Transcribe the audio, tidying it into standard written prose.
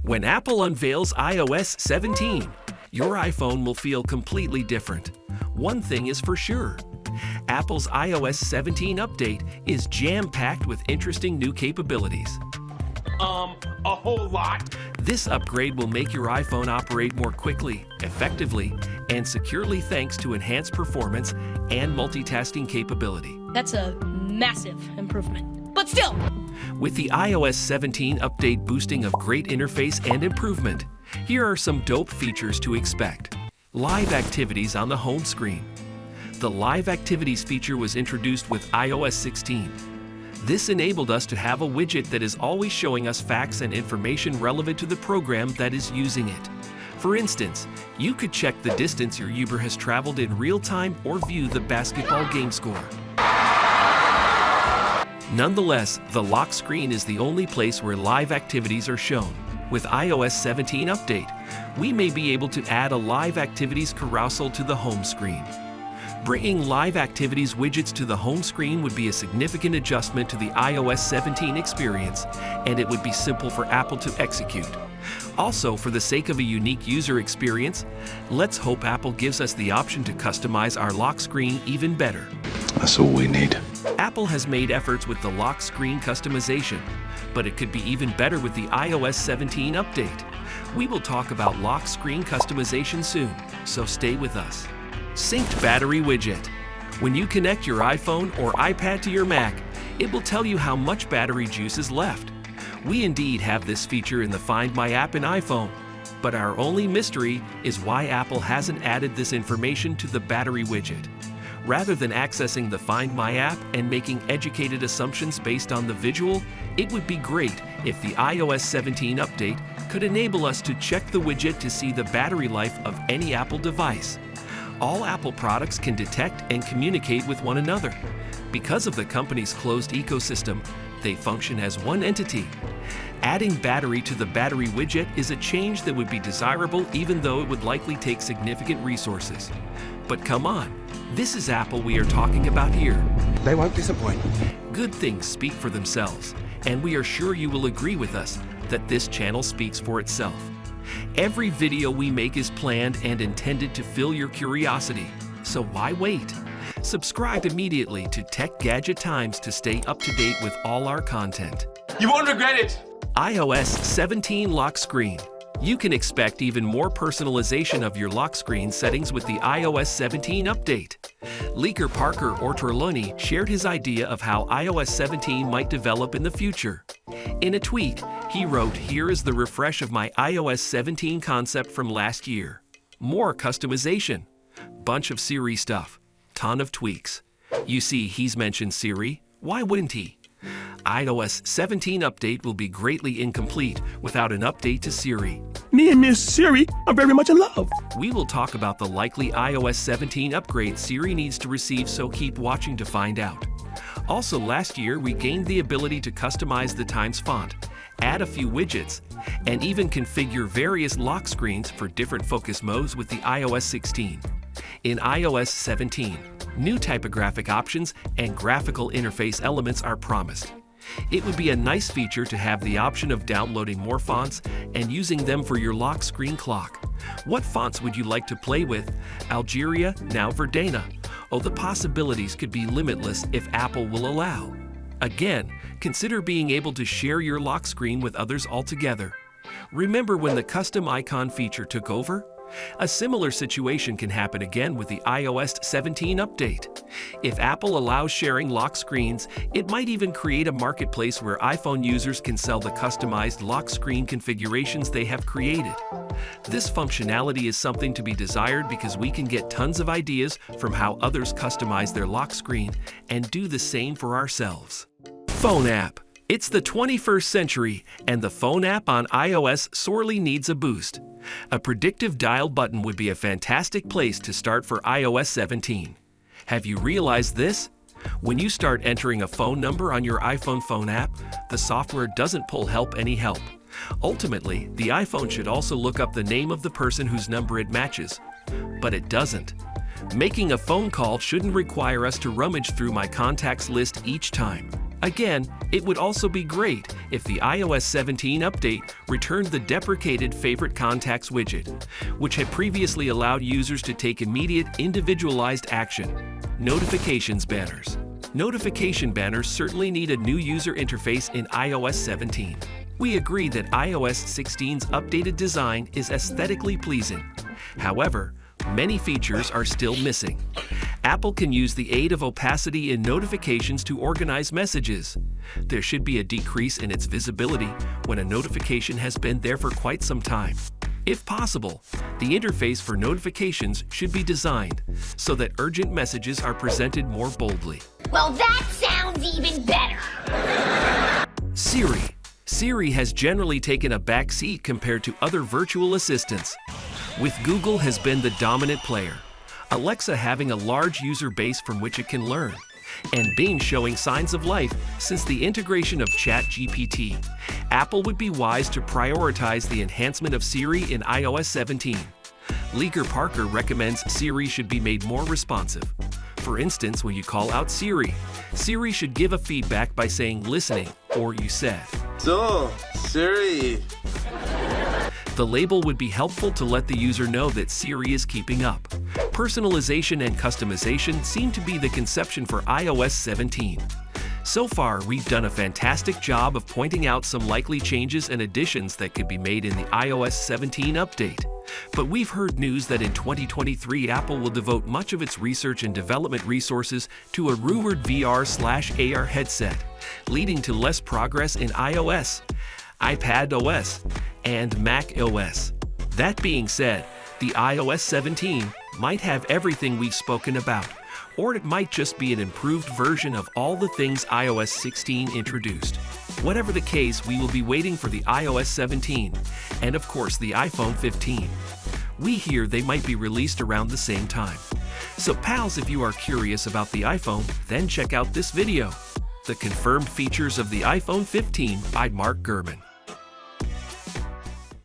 When Apple unveils iOS 17, your iPhone will feel completely different. One thing is for sure. Apple's iOS 17 update is jam-packed with interesting new capabilities. A whole lot? This upgrade will make your iPhone operate more quickly, effectively, and securely thanks to enhanced performance and multitasking capability. That's a massive improvement. But still! With the iOS 17 update boosting of great interface and improvement, here are some dope features to expect. Live activities on the home screen. The Live Activities feature was introduced with iOS 16. This enabled us to have a widget that is always showing us facts and information relevant to the program that is using it. For instance, you could check the distance your Uber has traveled in real time or view the basketball game score. Nonetheless, the lock screen is the only place where live activities are shown. With iOS 17 update, we may be able to add a live activities carousel to the home screen. Bringing live activities widgets to the home screen would be a significant adjustment to the iOS 17 experience, and it would be simple for Apple to execute. Also, for the sake of a unique user experience, let's hope Apple gives us the option to customize our lock screen even better. That's all we need. Apple has made efforts with the lock screen customization, but it could be even better with the iOS 17 update. We will talk about lock screen customization soon, so stay with us. Synced battery widget. When you connect your iPhone or iPad to your Mac, it will tell you how much battery juice is left. We indeed have this feature in the Find My app in iPhone, but our only mystery is why Apple hasn't added this information to the battery widget. Rather than accessing the Find My app and making educated assumptions based on the visual, it would be great if the iOS 17 update could enable us to check the widget to see the battery life of any Apple device. All Apple products can detect and communicate with one another. Because of the company's closed ecosystem, they function as one entity. Adding battery to the battery widget is a change that would be desirable even though it would likely take significant resources. But come on, this is Apple we are talking about here. They won't disappoint. Good things speak for themselves, and we are sure you will agree with us that this channel speaks for itself. Every video we make is planned and intended to fill your curiosity, so why wait? Subscribe immediately to Tech Gadget Times to stay up to date with all our content. You won't regret it! iOS 17 lock screen. You can expect even more personalization of your lock screen settings with the iOS 17 update. Leaker Parker Ortolani shared his idea of how iOS 17 might develop in the future. In a tweet, he wrote, "Here is the refresh of my iOS 17 concept from last year. More customization. Bunch of Siri stuff. Ton of tweaks. You see, he's mentioned Siri. Why wouldn't he? iOS 17 update will be greatly incomplete without an update to Siri. Me and Miss Siri are very much in love." We will talk about the likely iOS 17 upgrade Siri needs to receive, so keep watching to find out. Also, last year we gained the ability to customize the Times font, add a few widgets, and even configure various lock screens for different focus modes with the iOS 16. In iOS 17, new typographic options and graphical interface elements are promised. It would be a nice feature to have the option of downloading more fonts and using them for your lock screen clock. What fonts would you like to play with? Algeria, now Verdana. Oh, the possibilities could be limitless if Apple will allow. Again, consider being able to share your lock screen with others altogether. Remember when the custom icon feature took over? A similar situation can happen again with the iOS 17 update. If Apple allows sharing lock screens, it might even create a marketplace where iPhone users can sell the customized lock screen configurations they have created. This functionality is something to be desired because we can get tons of ideas from how others customize their lock screen and do the same for ourselves. Phone app. It's the 21st century, and the phone app on iOS sorely needs a boost. A predictive dial button would be a fantastic place to start for iOS 17. Have you realized this? When you start entering a phone number on your iPhone phone app, the software doesn't pull any help. Ultimately, the iPhone should also look up the name of the person whose number it matches, but it doesn't. Making a phone call shouldn't require us to rummage through my contacts list each time. Again, it would also be great if the iOS 17 update returned the deprecated Favorite Contacts widget, which had previously allowed users to take immediate individualized action. Notifications banners. Notification banners certainly need a new user interface in iOS 17. We agree that iOS 16's updated design is aesthetically pleasing. However, many features are still missing. Apple can use the aid of opacity in notifications to organize messages. There should be a decrease in its visibility when a notification has been there for quite some time. If possible, the interface for notifications should be designed so that urgent messages are presented more boldly. Well, that sounds even better. Siri. Siri has generally taken a back seat compared to other virtual assistants, with Google has been the dominant player, Alexa having a large user base from which it can learn, and Bing showing signs of life since the integration of ChatGPT. Apple would be wise to prioritize the enhancement of Siri in iOS 17. Leaker Parker recommends Siri should be made more responsive. For instance, when you call out Siri, Siri should give a feedback by saying listening or you said. So, Siri. The label would be helpful to let the user know that Siri is keeping up. Personalization and customization seem to be the conception for iOS 17. So far, we've done a fantastic job of pointing out some likely changes and additions that could be made in the iOS 17 update. But we've heard news that in 2023, Apple will devote much of its research and development resources to a rumored VR/AR headset, leading to less progress in iOS, iPadOS, and macOS. That being said, the iOS 17 might have everything we've spoken about, or it might just be an improved version of all the things iOS 16 introduced. Whatever the case, we will be waiting for the iOS 17 and of course the iPhone 15. We hear they might be released around the same time. So pals, if you are curious about the iPhone, then check out this video. The confirmed features of the iPhone 15 by Mark Gurman.